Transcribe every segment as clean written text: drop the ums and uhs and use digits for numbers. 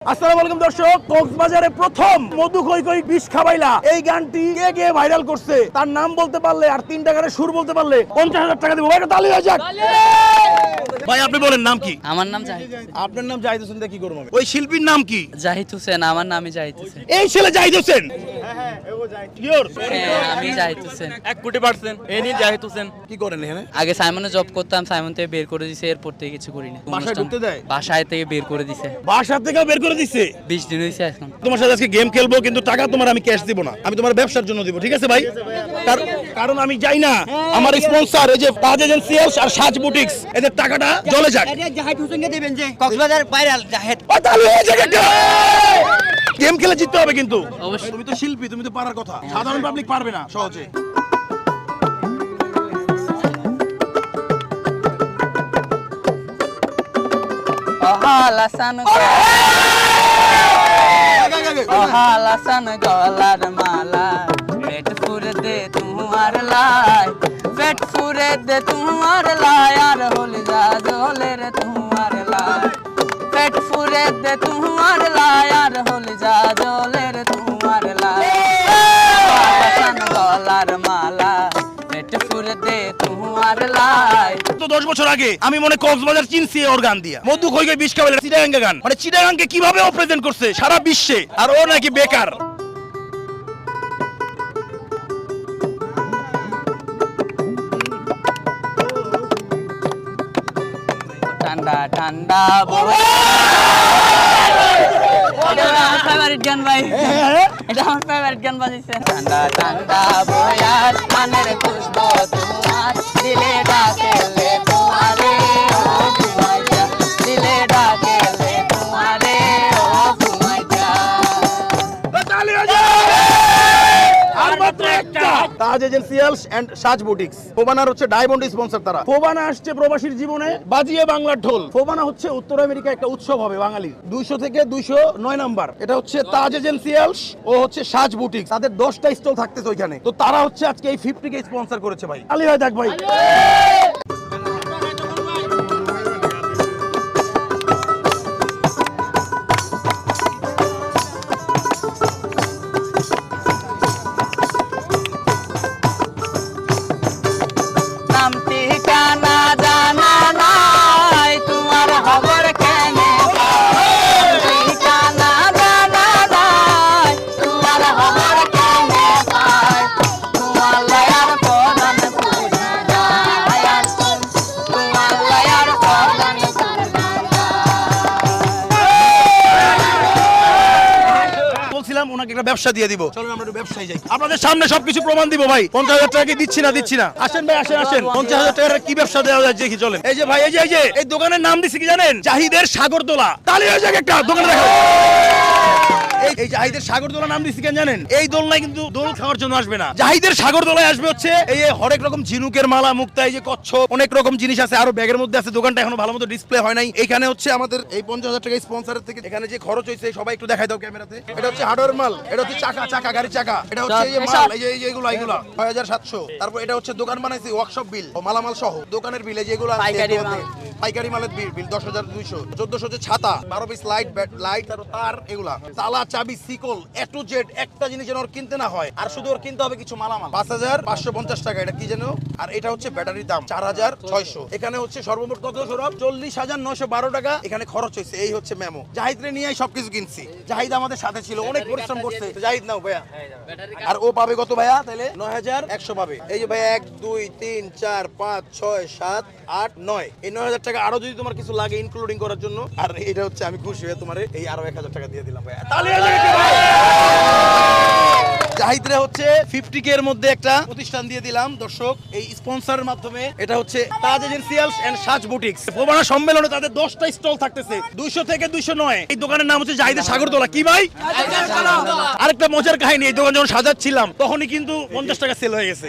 আসসালামু আলাইকুম দর্শক, কক্সবাজারে প্রথম মধু কই কই বিষ খাবাইলা এই গানটি কে কে ভাইরাল করছে তার নাম বলতে পারলে আর তিনটা গানের সুর বলতে পারলে 50,000 টাকা দেব। ভাই তালি হয়ে যাক। ভাই আপনি বলেন নাম কি? আমার নাম জাহিদ। আপনার নাম জাহিদ হোসেন, দেখি করব আমি। ওই শিল্পীর নাম কি? জাহিদ হোসেন। আমার নামই জাহিদ হোসেন। এই ছেলে জাহিদ হোসেন? আমি জাহিদ হোসেন। 1,000,000% এনি জাহিদ হোসেন। কি করেন এখানে? আগে সাইমনে জব করতাম, সাইমন থেকে বের করে দিছে, এরপর থেকে কিছু করি না। বাসায় ঢুকতে দেয়? বাসায় থেকে বের করে দিছে। বাসা থেকে বের করে দিছে? 20 দিন হইছে এখন। তোমার সাথে আজকে গেম খেলবো, কিন্তু টাকা তোমার আমি ক্যাশ দিব না, আমি তোমার ব্যবসার জন্য দিব, ঠিক আছে ভাই? কারণ আমি যাই না, আমার স্পন্সর এই যে তাজ এজেন্সিয়ালস আর সাজ বুটিক্স, এদের টাকাটা চলে যাক। জাহিদ হোসেনকে দিবেন যে কক্সবাজার ভাইরাল জাহিদ। তালি হয়ে যাক একটা। গেম খেলে জিততে হবে কিন্তু। অবশ্যই। তুমি তো শিল্পী, তুমি তো পারার কথা, সাধারণ পাবলিক পারবে না সহজে। অহালাসান অহালাসান গলার মালা, পেট ফুরে দে তোমার লাই, পেট ফুরে দে তোমার লাই, আর হলি যা জলের তোমার লাই, পেট ফুরে দে তোমার লাই, আর হলি যা জলের তোমার লাই। অহালাসান গলার মালা, পেট ফুরে দে তোমার লাই। তো 10 বছর আগে আমি মনে কক্সবাজার চিনছি ওর গান দিয়া, মধু কই কই বিষ খাবাইলা চিটাগাঙ্গা গান, মানে চিটাগাঙ্গে কিভাবে ও প্রেজেন্ট করছে সারা বিশ্বে, আর ও নাকি বেকার। ঠান্ডা ঠান্ডা আমার ফেভারিট গান ভাই, এটা আমার ফেভারিট গান বাজিছে। ঠান্ডা ঠান্ডা বয়ার কানের খুশবু তোমার, দিলে ডাকেলে তোমারে ও ঘুমাইয়া, দিলে ডাকেলে তোমারে ও ঘুমাইয়া। আর মাত্র একটা তাজ এজেন্সিয়ালস এন্ড সাজ বুটিক্স, ফোবানার হচ্ছে ডায়মন্ড স্পন্সর তারা। ফোবানা আসছে প্রবাসীর জীবনে বাজিয়ে বাংলার ঢোল। ফোবানা হচ্ছে উত্তর আমেরিকা একটা উৎসব হবে বাঙালি, 200 থেকে 209 নাম্বার। এটা হচ্ছে তাজ এজেন্সিয়ালস ও হচ্ছে সাজ বুটিক্স, তাদের 10টা স্টল থাকতেছে ওইখানে। তো তারা হচ্ছে আজকে এই 50 কে স্পন্সর করেছে ভাই। আলী ভাই দেখ ভাই। নাম ঠিকানা জানা নাই, তোমার খবর কেনে পাই, ঠিকানা জানা নাই, তোমার খবর কেনে পাই, তোমার লয়ার প্রধান পুরি যায়, আর তোমার লয়ার প্রধান পুরি যায়। বলছিলাম ওনাকে একটা ব্যবসা দিয়ে দিব, চলুন আমরা একটু ব্যবসায় যাই, আপনাদের সামনে সবকিছু প্রমাণ দিব ভাই। 50,000 টাকা কি দিচ্ছি না আসেন ভাই, আসেন আসেন। 50,000 টাকার কি ব্যবসা দেওয়া যায় দেখি, চলেন। এই যে ভাই, এই যে এই দোকানের নাম দিছি কি জানেন? জাহিদের সাগরদোলা। তালি হয়ে যাক একটা, দোকানে দেখো। এই জাহিদের সাগরদোলা নাম দিছি কেন জানেন? এই দোলনায় কিন্তু দোল খাওয়ার জন্য আসবে না, জাহিদের সাগরদোলায় আসবে হচ্ছে এই হরেক রকম ঝিনুকের মালা, মুক্তা, এই যে কচ্ছপ, অনেক রকম জিনিস আছে, আরো ব্যাগের মধ্যে আছে। দোকানটা এখনো ভালো মতো ডিসপ্লে হয় নাই। এখানে হচ্ছে আমাদের এই 50,000 টাকা স্পন্সরের থেকে এখানে যে খরচ হয়েছে সবাই একটু দেখাই দাও ক্যামেরাতে। এটা হচ্ছে হার্ডওয়্যার মাল, এটা হচ্ছে চাকা গাড়ির চাকা, এটা হচ্ছে এই যে মাল, এই যে এগুলা 6,700। তারপর এটা হচ্ছে দোকান বানাইছি, ওয়ার্কশপ বিল, মালামাল সহ দোকানের বিল, এই যে এগুলো পাইকারি মালের বিল 10,200। 1400 হচ্ছে ছাতা, 12 পিস লাইট আর তার, এগুলা তালা, চাবি, সিকল, এ টু জেড। একটা জিনিস যেন ওর কিনতে না হয়, আর শুধু ওর কিনতে হবে কিছু মালামাল। 5,550 টাকা। এটা কি যেন? আর এটা হচ্ছে ব্যাটারির দাম 4,600। এখানে হচ্ছে সর্বমোট কত সরব? 40,912 টাকা এখানে খরচ হয়েছে। এই হচ্ছে মেমো। জাহিদরে নিয়ে সবকিছু কিনছি। জাহিদ আমাদের সাথে ছিল, অনেক পরিশ্রম করছে। জাহিদ নাও ভাইয়া। আর ও পাবে কত ভাইয়া? তাহলে 9,100 পাবে। এই যে ভাইয়া 1 2 3 4 5 6 7 8 9, এই 9,000 টাকা আরো যদি তোমার কিছু লাগে ইনক্লুডিং করার জন্য, আর এটা হচ্ছে আমি খুশি হয়ে তোমার এই আরো 1,000 টাকা দিয়ে দিলাম ভাইয়া। তালি হয়ে যাবে ভাই। জাহিদরে হচ্ছে 50 কে এর মধ্যে একটা প্রতিষ্ঠান দিয়ে দিলাম দর্শক, এই স্পন্সরের মাধ্যমে। এটা হচ্ছে তাজ এজেন্সিয়ালস এন্ড সাজ বুটিক্স। ফোবানা সম্মেলনে তাদের 10টা স্টল থাকতেছে, 200 থেকে 209। এই দোকানের নাম হচ্ছে জাহিদের সাগরদোলা। কি ভাই? আরেকটা মজার কাহিনী, এই দোকান যখন সাজাচ্ছিলাম তখনই কিন্তু 50 টাকা সেল হয়ে গেছে,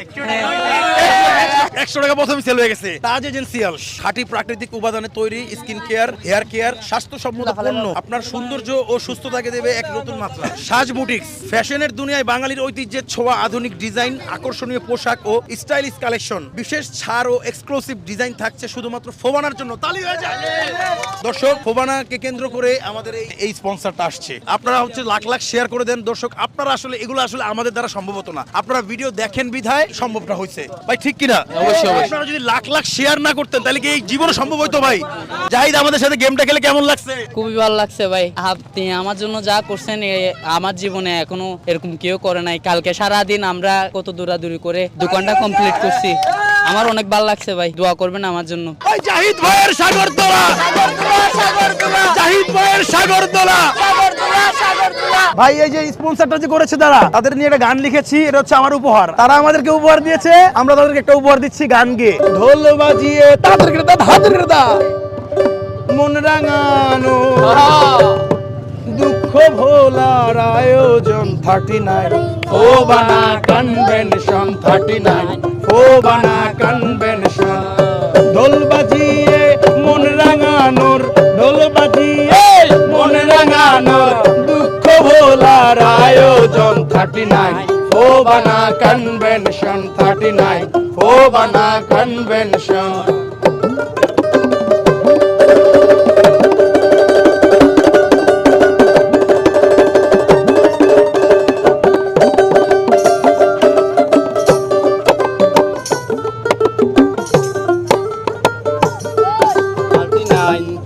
100 টাকা প্রথমে সেল হয়ে গেছে। তাজ এজেন্সিয়ালস খাঁটি প্রাকৃতিক উপাদানে তৈরি স্কিন কেয়ার, হেয়ার কেয়ার, স্বাস্থ্যসম্মত পণ্য আপনার সৌন্দর্য ও সুস্থতাকে দেবে এক নতুন মাত্রা। সাজ বুটিক্স ফ্যাশনের দুনিয়ায় বাঙালির ঐতিহ্যের ছোঁয়া, আধুনিক ডিজাইন, আকর্ষণীয় পোশাক ও স্টাইলিশ কালেকশন, বিশেষ ছাড় ও এক্সক্লুসিভ ডিজাইন থাকছে শুধুমাত্র ফোবানার জন্য। তালি হয়ে যায়। দর্শক, ফোবানাকে কেন্দ্র করে আমাদের এই স্পন্সরটা আসছে। আপনারা হচ্ছে লাখ লাখ শেয়ার করে দেন। দর্শক, আপনারা আসলে এগুলো আসলে আমাদের দ্বারা সম্ভব হতো না, আপনারা ভিডিও দেখেন বিধায় সম্ভবটা হয়েছে। ভাই ঠিক কিনা? অবশ্যই। আপনারা যদি লাখ লাখ শেয়ার না করতেন তাহলে কি এই জীবনে সম্ভব হতো? ভাই জাহিদ, আমাদের সাথে গেমটা খেলে কেমন লাগছে? খুবই ভালো লাগছে ভাই, আপনি আমার জন্য যা করছেন আমার জীবনে এখনো এরকম কেউ করে নাই। কালকে সারাদিন আমরা কত দৌড়াদৌড়ি করে দোকানটা কমপ্লিট করছি, আমার অনেক ভালো লাগছে ভাই, দোয়া করবেন আমার জন্য। ভাই জাহিদ ভাইয়ের সাগরতলা, জাহিদ ভাইয়ের সাগরতলা। ভাই এই যে স্পন্সরটা যে করেছে তারা, তাদের নিয়ে একটা গান লিখেছি, এটা হচ্ছে আমার উপহার। তারা আমাদেরকে উপহার দিয়েছে, আমরা তাদেরকে একটা উপহার দিচ্ছি গান গেয়ে। ঢোল বাজিয়ে তাদেরকে হাতের দা মন রাঙানো, দুঃখ ভোলার আয়োজন 39 ফোবানা কনভেনশন 39 ফোবানা কনভেনশন। ঢোল বাজিয়ে মন রাঙানোর, ঢোল বাজিয়ে মন রাঙানোর, দুঃখ ভোলার আয়োজন 39 FOBANA convention 39 FOBANA convention.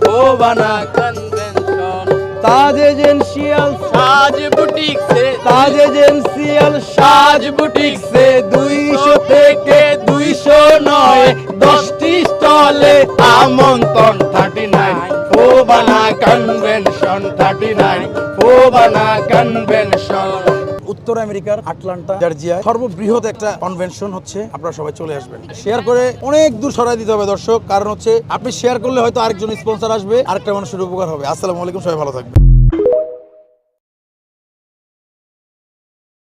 FOBANA convention, Taj এজেন্সিয়াল সাজ বুটিক সে, তাজ এজেন্সিয়াল সাজ বুটিক সে 200 থেকে 209 10টি স্টলে আমন্ত্রণ 39 ফোবানা কনভেনশন 39 ফোবানা কনভেনশন। উত্তর আমেরিকার আটলান্টা জর্জিয়া সর্ববৃহৎ একটা কনভেনশন হচ্ছে, আপনারা সবাই চলে আসবেন। শেয়ার করে অনেক দূর ছড়াই দিতে হবে দর্শক, কারণ হচ্ছে আপনি শেয়ার করলে হয়তো আরেকজন স্পন্সর আসবে, আরেকটা মানুষের উপকার হবে। আসসালামু আলাইকুম, সবাই ভালো থাকবেন।